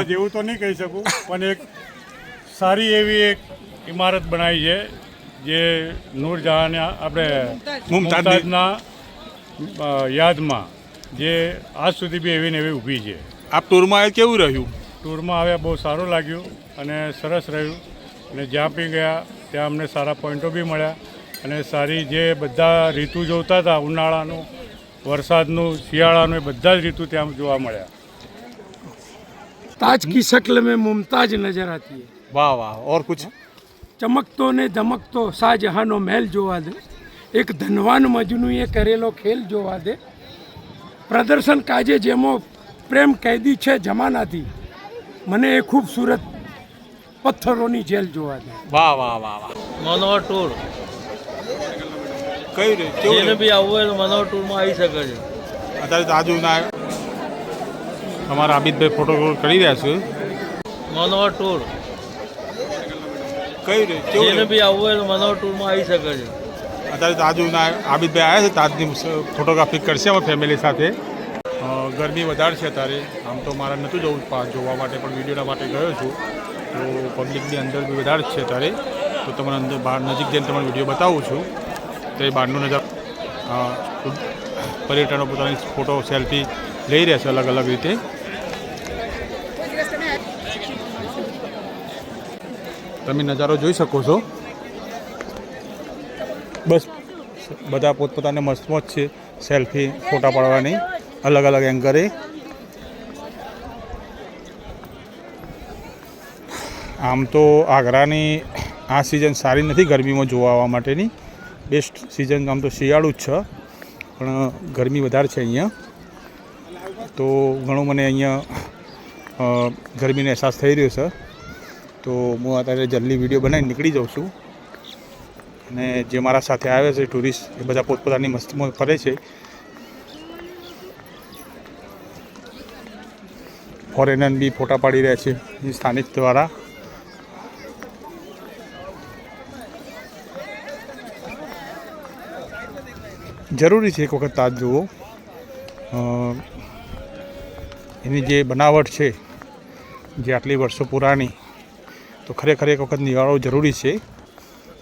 જેવું તો નહીં કહી શકું, પણ એક સારી એવી એક ઇમારત બનાવી છે જે નૂરજહાંને આપણે મુમતાઝના યાદમાં જે આજ સુધી બી એવી ને એવી ઊભી છે. આપ ટૂરમાં કેવું રહ્યું? ટૂરમાં આવ્યા બહુ સારું લાગ્યું અને સરસ રહ્યું, અને જ્યાં બી ગયા ત્યાં અમને સારા પોઈન્ટો બી મળ્યા, અને સારી જે બધા ઋતુ જોતા હતા, ઉનાળાનું, વરસાદનું, શિયાળાનું, એ બધા જ ઋતુ ત્યાં જોવા મળ્યા. ताज की शक्ल में मुमताज नजर आती है. वाह वाह. और कुछ? चमकतो ने धमकतो शाहजहांनो महल જોવા દે, એક ધનવાન મજનૂએ કરેલો ખેલ જોવા દે, પ્રદર્શન કાજે જેમો પ્રેમ કેદી છે જમાનાથી, મને એ ખૂબસૂરત પથ્થરોની જેલ જોવા દે. વાહ વાહ વાહ વાહ. મનોહર ટૂર કઈ રે જેને બી આવવું હોય તો મનોહર ટૂરમાં આવી શકે છે. અત્યારે તાજુના અમારા આબિદભાઈ ફોટોગ્રાફ કરી રહ્યા છે. મનોહર ટૂર કઈ રે જેને બી આવવું હોય તો મનોહર ટૂરમાં આવી શકે છે. અત્યારે તાજુના આબિદભાઈ આવ્યા છે, તાજની ફોટોગ્રાફી કરશે અમે ફેમિલી સાથે. ગરમી વધારે છે અત્યારે, આમ તો મારે નહોતું જવું જોવા માટે, પણ વિડીયોના માટે ગયો છું. તો પબ્લિકની અંદર બી વધારે જ છે અત્યારે, તો તમને અંદર બહાર નજીક જઈને તમને વિડીયો બતાવું છું. તો એ બહારનો નજર પર્યટનો પોતાની ફોટો સેલ્ફી લઈ રહ્યા છે અલગ અલગ રીતે. તમે નજારો જોઈ શકો છો. બસ બધા પોતપોતાને મસ્ત છે સેલ્ફી ફોટા પાડવાની અલગ અલગ એંગલે. આમ તો આગ્રાની આ સિઝન સારી નથી ગરમીમાં જોવા આવવા માટેની. બેસ્ટ સિઝન આમ તો શિયાળું જ છે, પણ ગરમી વધારે છે અહીંયા. તો ઘણું મને અહીંયા ગરમીનો અહેસાસ થઈ રહ્યો છે. તો હું અત્યારે જલ્દી વિડીયો બનાવીને નીકળી જાઉં છું. અને જે મારા સાથે આવે છે ટુરિસ્ટ, એ બધા પોતપોતાની મસ્તીમાં ફરે છે. ફોરેનર બી ફોટા પાડી રહ્યા છે સ્થાનિક દ્વારા. જરૂરી છે એક વખત તાજ જુઓ. એની જે બનાવટ છે જે આટલી વર્ષો પુરાણી, તો ખરેખર એક વખત નિહાળવો જરૂરી છે.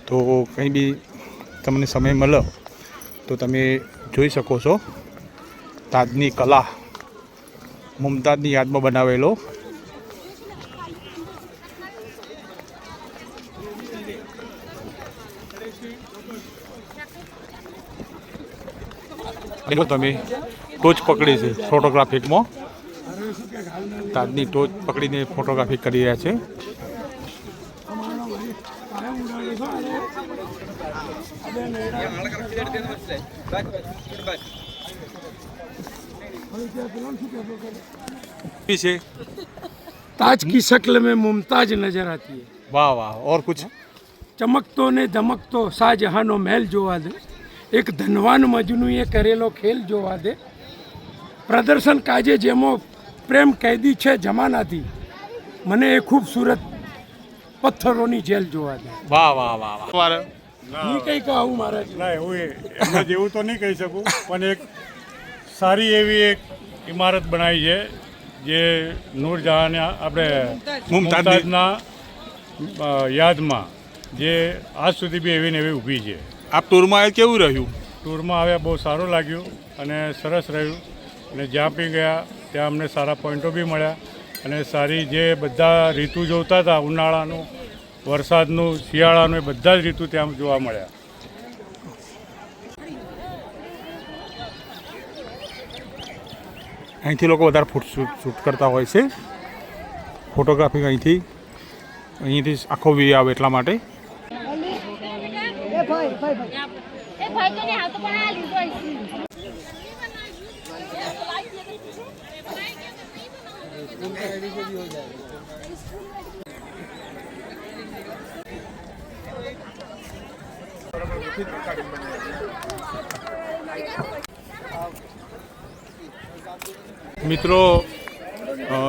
તો કંઈ બી તમને સમય મળે તો તમે જોઈ શકો છો તાજની કલા, મુમતાઝની યાદમાં બનાવેલો. તમે ટોચ પકડી છે ફોટોગ્રાફિકમાં, તાજની ટોચ પકડીને ફોટોગ્રાફી કરી રહ્યા છે. ताज की शक्ल में मुमताज नजर आती है. वाह वाह. और कुछ? ચમકતો ને ધમકતો શાહજહાંનો મહેલ જોવા દે, એક ધનવાન મજનૂએ કરેલો ખેલ જોવા દે, પ્રદર્શન કાજે જેમો પ્રેમ કેદી છે જમાનાથી, મને એ ખૂબસૂરત પથ્થરોની જેલ જોવા દે. વાહ વાહ વાહ વાહ. હું કંઈ કહું મહારાજ? ના, એવું એમાં જેવું તો નહીં કહી શકું, પણ એક સારી એવી એક ઇમારત બનાવી છે જે નૂરજહાંને આપણે મુમતાઝના યાદમાં જે આજ સુધી બી એવી ને એવી ઊભી છે. આપ ટૂરમાં કેવું રહ્યું? ટૂરમાં આવ્યા બહુ સારું લાગ્યું અને સરસ રહ્યું, અને જ્યાં બી ગયા ત્યાં અમને સારા પોઈન્ટો બી મળ્યા, અને સારી જે બધા ઋતુ જોતા હતા, ઉનાળાનું, વરસાદનું, શિયાળાનું, એ બધા જ ઋતુ ત્યાં જોવા મળ્યા. અહીંથી લોકો વધારે શૂટ કરતા હોય છે ફોટોગ્રાફી. અહીંથી આખો વ્યૂ આવે એટલા માટે. મિત્રો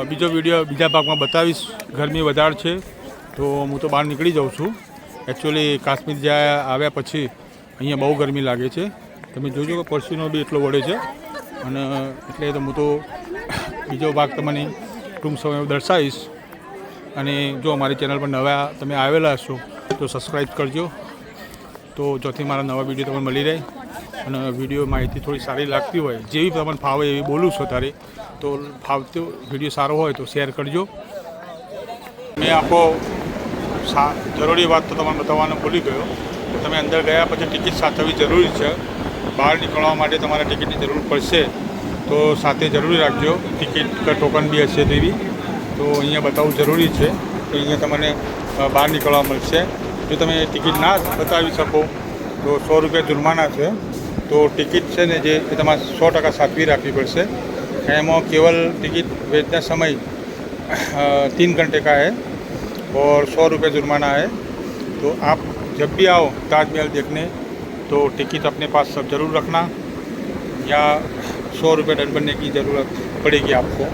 બીજો વિડીયો બીજા ભાગમાં બતાવીશ. ગરમી વધારે છે તો હું તો બહાર નીકળી જાઉં છું. એકચ્યુઅલી કાશ્મીર જ્યાં આવ્યા પછી અહીંયા બહુ ગરમી લાગે છે. તમે જોજો કે પરસીનો બી એટલો વળે છે, અને એટલે તો હું તો બીજો ભાગ તમને ટૂંક સમયમાં દર્શાવીશ. અને જો અમારી ચેનલ પર નવા તમે આવેલા હશો તો સબસ્ક્રાઈબ કરજો, તો જોથી મારા નવા વિડીયો તમને મળી રહે. અને વિડીયો માહિતી થોડી સારી લાગતી હોય, જેવી તમને ફાવે એવી બોલું છો તારે, તો ફાવતો વિડીયો સારો હોય તો શેર કરજો. મેં આખો જરૂરી વાત તો તમને બતાવવાનું ભૂલી ગયો. તમે અંદર ગયા પછી ટિકિટ સાચવવી જરૂરી છે. બહાર નીકળવા માટે તમારે ટિકિટની જરૂર પડશે, તો સાથે જરૂરી રાખજો. ટિકિટ કે ટોકન બી હશે તેવી, તો અહીંયા બતાવવું જરૂરી છે. તો અહીંયા તમને બહાર નીકળવા મળશે. જો તમે ટિકિટ ના બતાવી શકો તો 100 રૂપિયા જુર્માના છે. તો ટિકિટ છે ને જે એ તમારે 100% સાચવી રાખવી પડશે. એમાં केवल टिकट भेजना समय 3 घंटे का है और 100 रुपये जुर्माना है. तो आप जब भी आओ ताजमहल देखने तो टिकट अपने पास सब ज़रूर रखना, या 100 रुपये दंड भरने की ज़रूरत पड़ेगी आपको.